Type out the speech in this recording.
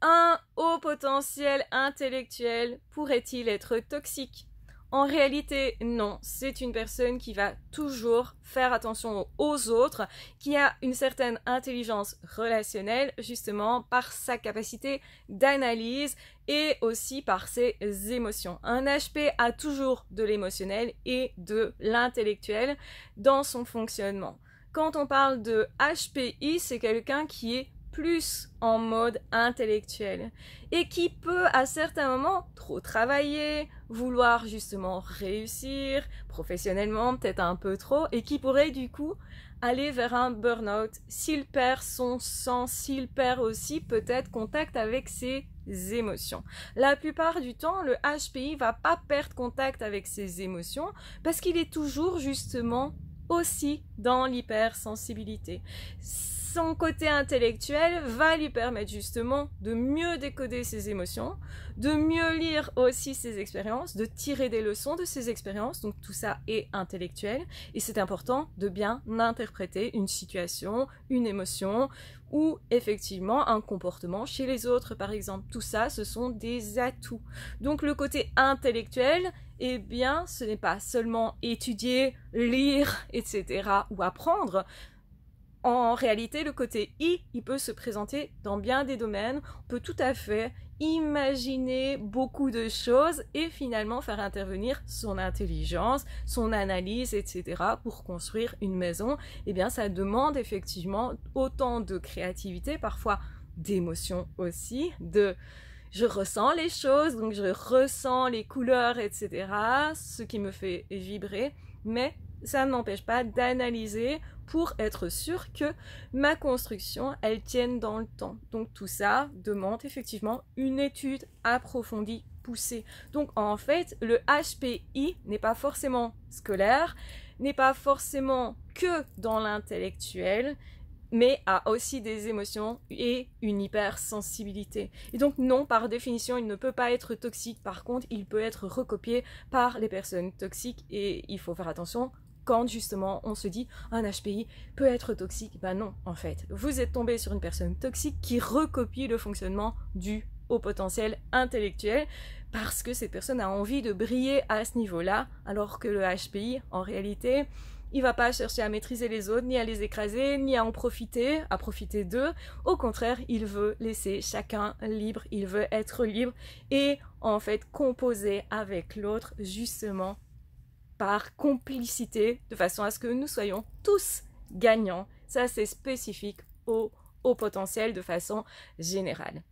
Un haut potentiel intellectuel pourrait-il être toxique? En réalité, non. C'est une personne qui va toujours faire attention aux autres, qui a une certaine intelligence relationnelle, justement par sa capacité d'analyse et aussi par ses émotions. Un HP a toujours de l'émotionnel et de l'intellectuel dans son fonctionnement. Quand on parle de HPI, c'est quelqu'un qui est plus en mode intellectuel et qui peut à certains moments trop travailler, vouloir justement réussir professionnellement, peut-être un peu trop, et qui pourrait du coup aller vers un burn-out s'il perd son sens, s'il perd aussi peut-être contact avec ses émotions. La plupart du temps, le HPI va pas perdre contact avec ses émotions parce qu'il est toujours justement aussi dans l'hypersensibilité. Son côté intellectuel va lui permettre justement de mieux décoder ses émotions, de mieux lire aussi ses expériences, de tirer des leçons de ses expériences, donc tout ça est intellectuel, et c'est important de bien interpréter une situation, une émotion, ou effectivement un comportement chez les autres par exemple. Tout ça, ce sont des atouts. Donc le côté intellectuel, eh bien, ce n'est pas seulement étudier, lire, etc. ou apprendre. En réalité, le côté I, il peut se présenter dans bien des domaines. On peut tout à fait imaginer beaucoup de choses et finalement faire intervenir son intelligence, son analyse, etc. pour construire une maison. Eh bien, ça demande effectivement autant de créativité, parfois d'émotion aussi, je ressens les choses, donc je ressens les couleurs, etc., ce qui me fait vibrer, mais ça ne m'empêche pas d'analyser pour être sûr que ma construction, elle tienne dans le temps. Donc tout ça demande effectivement une étude approfondie, poussée. Donc en fait, le HPI n'est pas forcément scolaire, n'est pas forcément que dans l'intellectuel, mais a aussi des émotions et une hypersensibilité. Et donc non, par définition, il ne peut pas être toxique. Par contre, il peut être recopié par les personnes toxiques et il faut faire attention quand justement on se dit un HPI peut être toxique. Ben non, en fait, vous êtes tombé sur une personne toxique qui recopie le fonctionnement du haut potentiel intellectuel parce que cette personne a envie de briller à ce niveau-là, alors que le HPI, en réalité, il va pas chercher à maîtriser les autres, ni à les écraser, ni à en profiter, à profiter d'eux. Au contraire, il veut laisser chacun libre, il veut être libre et en fait composer avec l'autre justement par complicité, de façon à ce que nous soyons tous gagnants. Ça, c'est spécifique au potentiel de façon générale.